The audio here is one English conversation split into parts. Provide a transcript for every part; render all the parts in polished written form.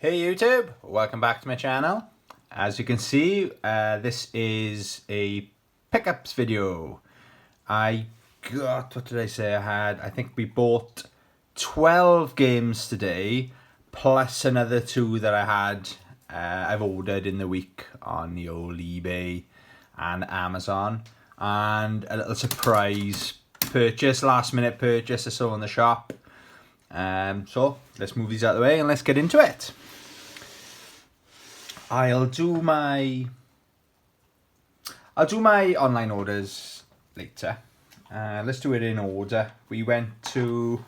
Hey YouTube, welcome back to my channel. As you can see, this is a pickups video. What did I say I think we bought 12 games today, plus another 2 that I've ordered in the week on the old eBay and Amazon. And a little surprise purchase, last minute purchase I saw in the shop. So let's move these out of the way and let's get into it. I'll do my online orders later. Let's do it in order. We went to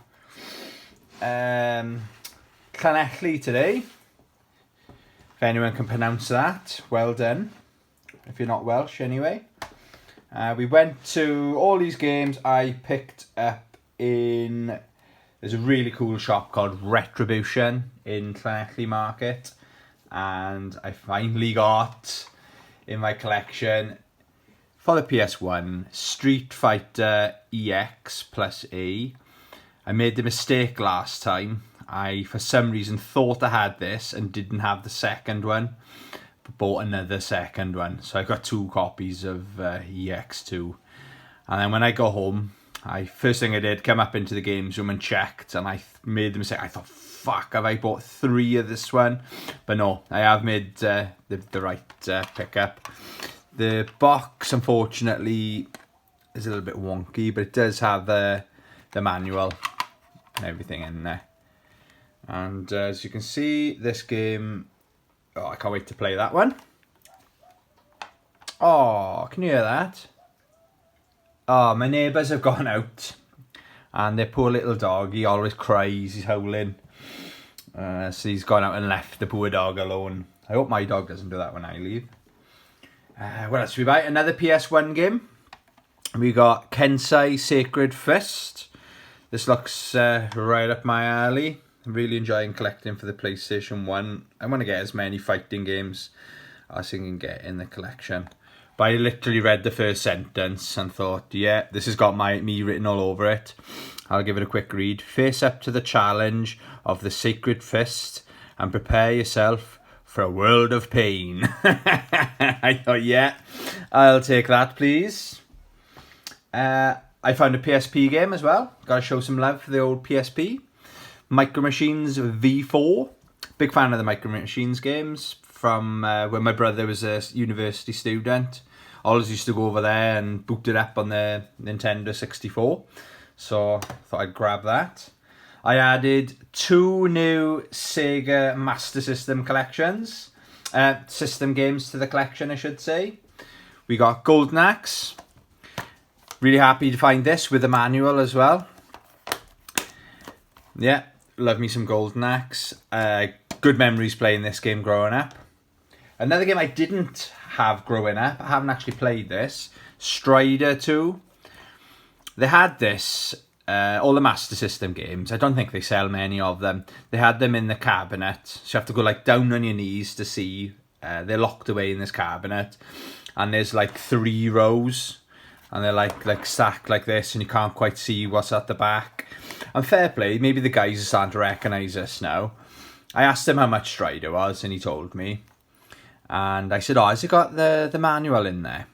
Llanelli today. If anyone can pronounce that, well done. If you're not Welsh anyway. We went to all these games I picked up in... There's a really cool shop called Retribution in Llanelli Market. And I finally got in my collection for the PS1 Street Fighter EX plus A. I made the mistake last time. I for some reason thought I had this and didn't have the second one, but bought another second one. So I got 2 copies of EX2. And then when I got home, first thing I did, come up into the games room and checked, and I made the mistake. I thought, fuck, have I bought 3 of this one? But no, I have made the right pickup. The box, unfortunately, is a little bit wonky, but it does have the manual and everything in there. And as you can see, this game, oh, I can't wait to play that one. Oh, can you hear that? Oh, my neighbours have gone out. And their poor little dog, he always cries, he's howling. So he's gone out and left the poor dog alone. I hope my dog doesn't do that when I leave. What else we buy? Another PS1 game. We got Kenshi Sacred Fist. This looks right up my alley. I'm really enjoying collecting for the PlayStation 1. I want to get as many fighting games as I can get in the collection. But I literally read the first sentence and thought, yeah, this has got me written all over it. I'll give it a quick read. Face up to the challenge of the Sacred Fist and prepare yourself for a world of pain. I thought, yeah, I'll take that, please. I found a PSP game as well. Got to show some love for the old PSP. Micro Machines V4. Big fan of the Micro Machines games from when my brother was a university student. Always used to go over there and boot it up on the Nintendo 64. So I thought I'd grab that. I added 2 new Sega Master System collections. System games to the collection, I should say. We got Golden Axe. Really happy to find this with a manual as well. Yeah, love me some Golden Axe. Good memories playing this game growing up. Another game I didn't have growing up, I haven't actually played this, Strider 2. They had this, all the Master System games, I don't think they sell many of them. They had them in the cabinet, so you have to go like down on your knees to see. They're locked away in this cabinet. And there's like 3 rows, and they're like stacked like this, and you can't quite see what's at the back. And fair play, maybe the guys are starting to recognise us now. I asked him how much Strider was, and he told me. And I said, oh, has it got the manual in there?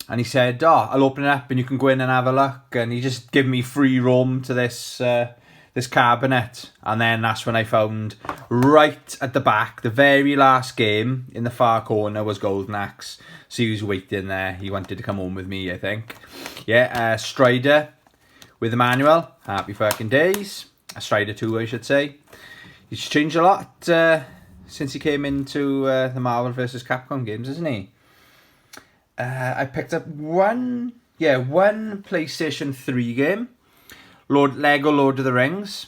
And he said, oh, I'll open it up and you can go in and have a look. And he just gave me free roam to this cabinet. And then that's when I found right at the back, the very last game in the far corner was Golden Axe. So he was waiting there. He wanted to come home with me, I think. Yeah, Strider with the manual. Happy fucking days. Strider 2, I should say. He's changed a lot since he came into the Marvel vs. Capcom games, isn't he? I picked up one PlayStation 3 game. Lego Lord of the Rings.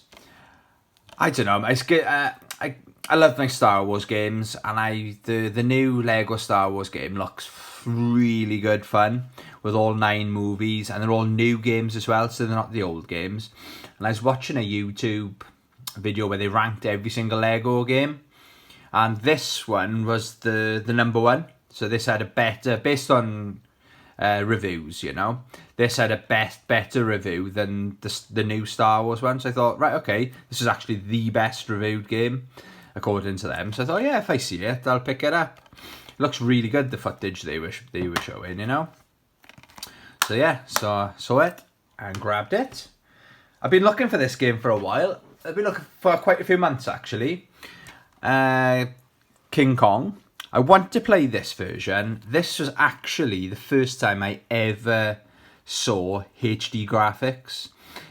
I don't know. I love my Star Wars games, and the new Lego Star Wars game looks really good fun with all 9 movies, and they're all new games as well, so they're not the old games. And I was watching a YouTube video where they ranked every single Lego game, and this one was the number 1. So this had a better, based on reviews, you know, this had a better review than the new Star Wars one. So I thought, right, okay, this is actually the best reviewed game according to them. So I thought, yeah, if I see it, I'll pick it up. It looks really good, the footage they were showing, you know. So yeah, so saw it and grabbed it. I've been looking for this game for a while. I've been looking for quite a few months actually. King Kong. I want to play this version. This was actually the first time I ever saw HD graphics.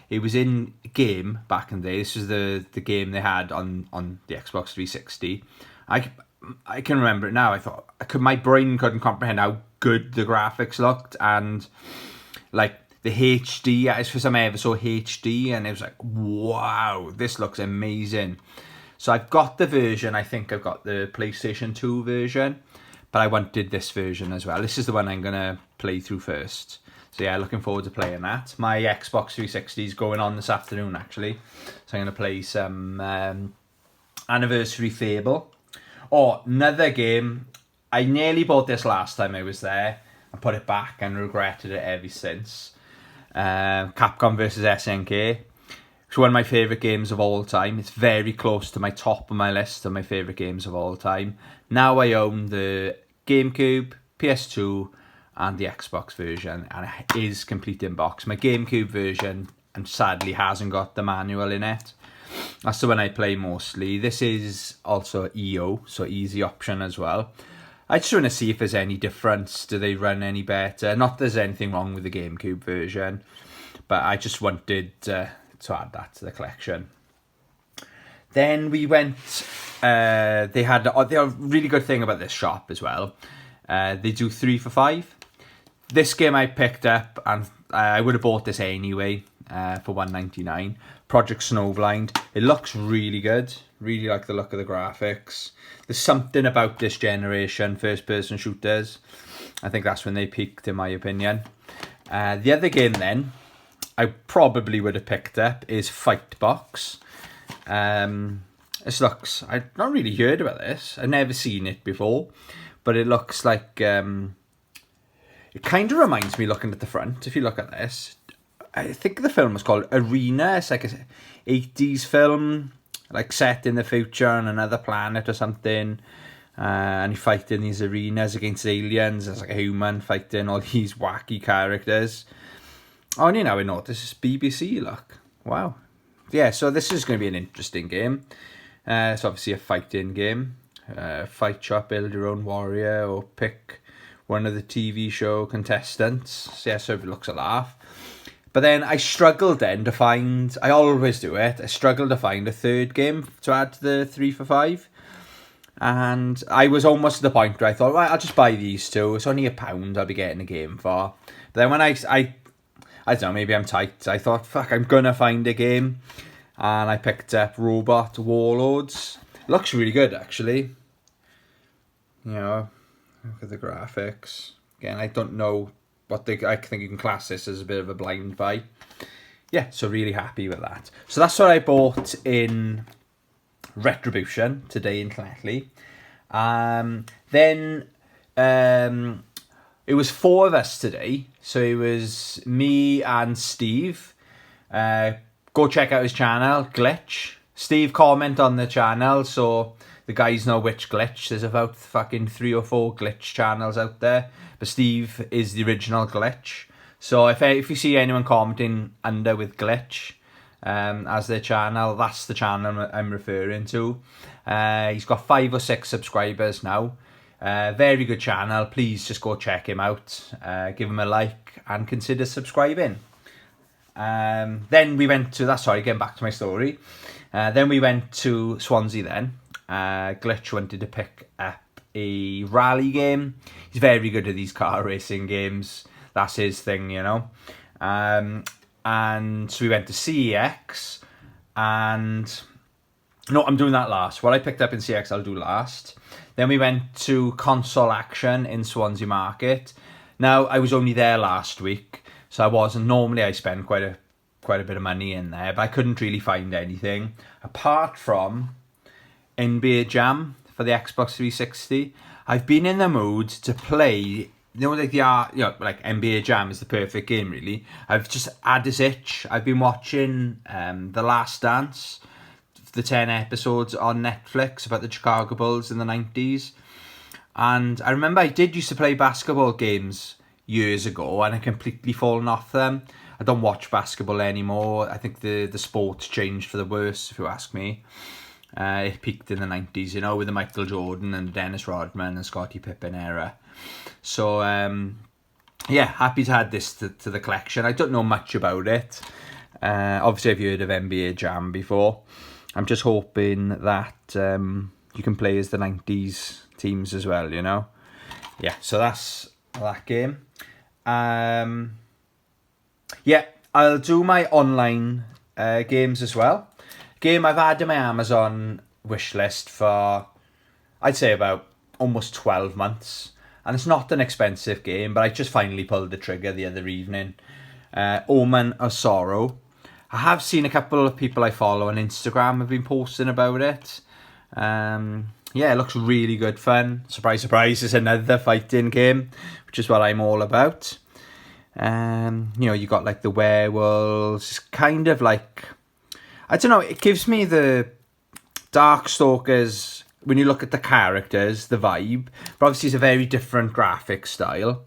It was in a game back in the day. This was the game they had on the Xbox 360. I can remember it now. I thought my brain couldn't comprehend how good the graphics looked, and like the HD. It's the first time I ever saw HD, and it was like, wow, this looks amazing. So I've got the version. I think I've got the PlayStation 2 version, but I wanted this version as well. This is the one I'm gonna play through first. So yeah, looking forward to playing that. My Xbox 360 is going on this afternoon actually, so I'm gonna play some Anniversary Fable. Oh, another game. I nearly bought this last time I was there and put it back and regretted it ever since. Capcom vs SNK. It's one of my favourite games of all time. It's very close to my top of my list of my favourite games of all time. Now I own the GameCube, PS2 and the Xbox version, and it is complete in box. My GameCube version, and sadly hasn't got the manual in it. That's the one I play mostly. This is also EO, so easy option as well. I just want to see if there's any difference. Do they run any better? Not that there's anything wrong with the GameCube version, but I just wanted to add that to the collection. Then we went, they had a really good thing about this shop as well. They do 3 for $5. This game I picked up, and I would have bought this anyway for $1.99. Project Snowblind. It looks really good. Really like the look of the graphics. There's something about this generation first-person shooters. I think that's when they peaked, in my opinion. The other game then, I probably would have picked up is Fightbox. This looks... I've not really heard about this. I've never seen it before. But it looks like... it kind of reminds me, looking at the front, if you look at this. I think the film was called Arena. It's like an 80s film, like set in the future on another planet or something. And you fight in these arenas against aliens. It's like a human fighting all these wacky characters. Oh, and you know, I noticed this is BBC, look. Wow. Yeah, so this is going to be an interesting game. It's obviously a fighting game. Fight shop, build your own warrior, or pick one of the TV show contestants. So yeah, so it looks a laugh. But then I struggled then to find, I always do it, I struggled to find a third game to add to the 3 for $5. And I was almost at the point where I thought, right, I'll just buy these two. It's only £1 I'll be getting a game for. But then when I don't know, maybe I'm tight. I thought, fuck, I'm going to find a game. And I picked up Robot Warlords. Looks really good, actually. You know, look at the graphics. Again, I don't know what I think you can class this as a bit of a blind buy. Yeah, so really happy with that. So that's what I bought in Retribution today in Llanelli. Then it was 4 of us today. So it was me and Steve. Go check out his channel, Glitch. Steve comment on the channel, so the guys know which Glitch. There's about fucking 3 or 4 Glitch channels out there. But Steve is the original Glitch. So if you see anyone commenting under with Glitch as their channel, that's the channel I'm referring to. He's got 5 or 6 subscribers now. Very good channel. Please just go check him out. Give him a like and consider subscribing. Then we went to... getting back to my story. Then we went to Swansea then. Glitch wanted to pick up a rally game. He's very good at these car racing games. That's his thing, you know. And so we went to CEX. And... no, I'm doing that last. What I picked up in CEX, I'll do last. Then we went to Console Action in Swansea Market. Now, I was only there last week. So I wasn't... normally I spend quite a bit of money in there. But I couldn't really find anything. Apart from NBA Jam for the Xbox 360. I've been in the mood to play... like NBA Jam is the perfect game, really. I've just had this itch. I've been watching The Last Dance, the 10 episodes on Netflix about the Chicago Bulls in the 90s. And I remember I did used to play basketball games years ago, and I completely fallen off them. I don't watch basketball anymore. I think the sport's changed for the worse, if you ask me. It peaked in the 90s, you know, with the Michael Jordan and Dennis Rodman and Scottie Pippen era. So, yeah, happy to add this to the collection. I don't know much about it. Obviously, I've heard of NBA Jam before. I'm just hoping that you can play as the 90s teams as well, you know. Yeah, so that's that game. Yeah, I'll do my online games as well. Game I've had in my Amazon wishlist for, I'd say, about almost 12 months. And it's not an expensive game, but I just finally pulled the trigger the other evening. Omen of Sorrow. I have seen a couple of people I follow on Instagram have been posting about it. Yeah, it looks really good fun. Surprise, surprise, it's another fighting game, which is what I'm all about. You know, you got like the werewolves. It's kind of like, I don't know, it gives me the Darkstalkers, when you look at the characters, the vibe. But obviously it's a very different graphic style.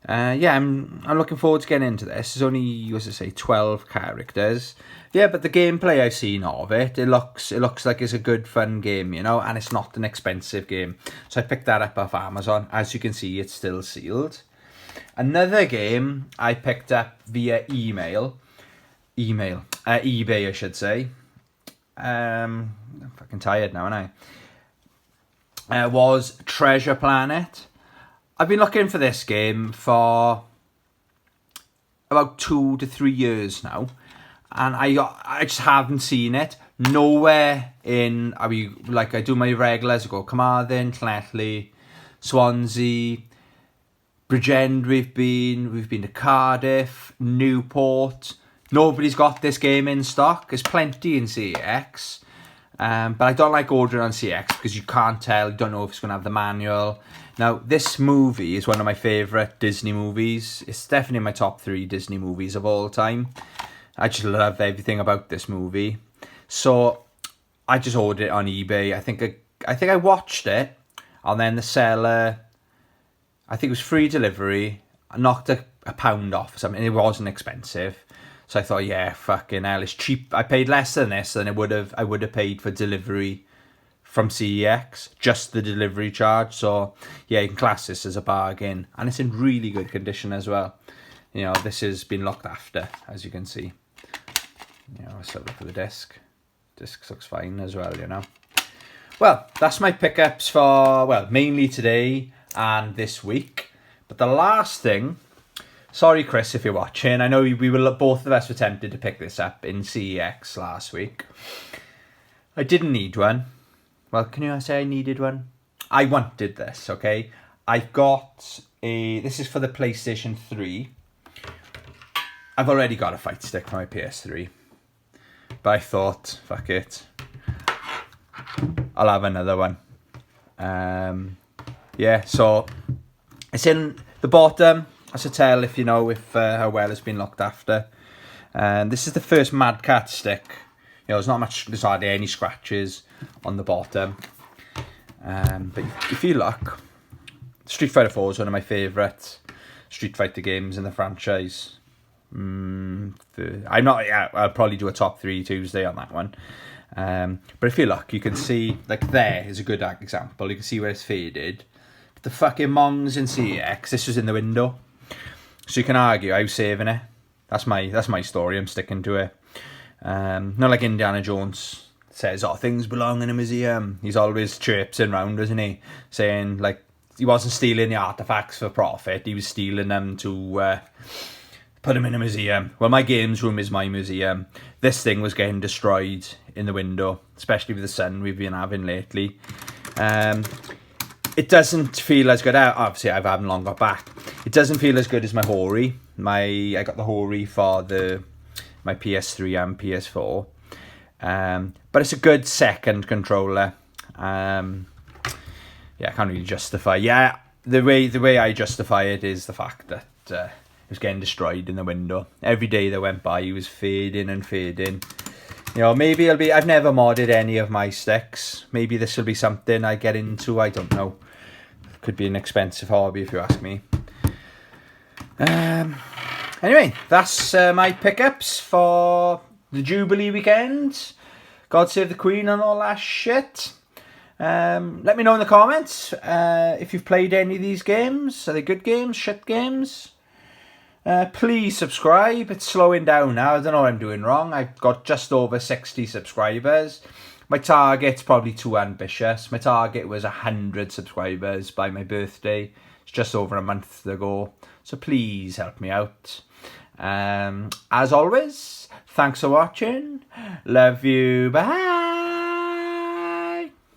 Yeah, I'm looking forward to getting into this. There's only, what does it say, 12 characters. Yeah, but the gameplay I've seen of it, it looks like it's a good fun game, you know, and it's not an expensive game. So I picked that up off Amazon. As you can see, it's still sealed. Another game I picked up via eBay, I should say. I'm fucking tired now, aren't I? Was Treasure Planet. I've been looking for this game for about 2 to 3 years now, and I just haven't seen it nowhere in. I do my regulars. I go Carmarthen, Llanelli, Swansea, Bridgend. We've been to Cardiff, Newport. Nobody's got this game in stock. There's plenty in CX. But I don't like ordering on CX because you can't tell, you don't know if it's going to have the manual. Now, this movie is one of my favourite Disney movies. It's definitely my top 3 Disney movies of all time. I just love everything about this movie. So, I just ordered it on eBay. I think I watched it, and then the seller, I think it was free delivery, knocked a £1 off or something. It wasn't expensive. So I thought, yeah, fucking hell, it's cheap. I paid less than this than I would have paid for delivery from CEX, just the delivery charge. So yeah, you can class this as a bargain, and it's in really good condition as well. You know, this has been looked after, as you can see. You know, let's look at the disc. Disc looks fine as well, you know. Well, that's my pickups for, well, mainly today and this week. But the last thing, sorry Chris if you're watching, I know we were, both of us were tempted to pick this up in CEX last week. I didn't need one. Well, can you say I needed one? I wanted this, okay? I've got this is for the PlayStation 3. I've already got a fight stick for my PS3. But I thought, fuck it, I'll have another one. Yeah, so it's in the bottom. That's a tell if you know if how well it's been looked after. This is the first Mad Cat stick. You know, there's hardly any scratches on the bottom. But if you look, Street Fighter 4 is one of my favourite Street Fighter games in the franchise. I'll probably do a top 3 Tuesday on that one. But if you look, you can see, like, there is a good example. You can see where it's faded. But the fucking Mongs in CX, this was in the window. So you can argue I was saving it. That's my story. I'm sticking to it. Not like Indiana Jones says, "Oh, things belong in a museum." He's always chirping around, isn't he? Saying, like, he wasn't stealing the artifacts for profit. He was stealing them to put them in a museum. Well, my games room is my museum. This thing was getting destroyed in the window, especially with the sun we've been having lately. It doesn't feel as good. Obviously, I haven't long got back. It doesn't feel as good as my Hori. I got the Hori for my PS3 and PS4. But it's a good second controller. Yeah, I can't really justify. Yeah, the way I justify it is the fact that it was getting destroyed in the window. Every day that went by, he was fading and fading. You know, maybe it'll be... I've never modded any of my sticks. Maybe this will be something I get into. I don't know. Could be an expensive hobby if you ask me. Anyway, that's my pickups for the Jubilee weekend. God Save the Queen and all that shit. Let me know in the comments if you've played any of these games. Are they good games? Shit games? Please subscribe. It's slowing down now. I don't know what I'm doing wrong. I've got just over 60 subscribers. My target's probably too ambitious. My target was 100 subscribers by my birthday. It's just over a month ago. So please help me out. As always, thanks for watching. Love you. Bye.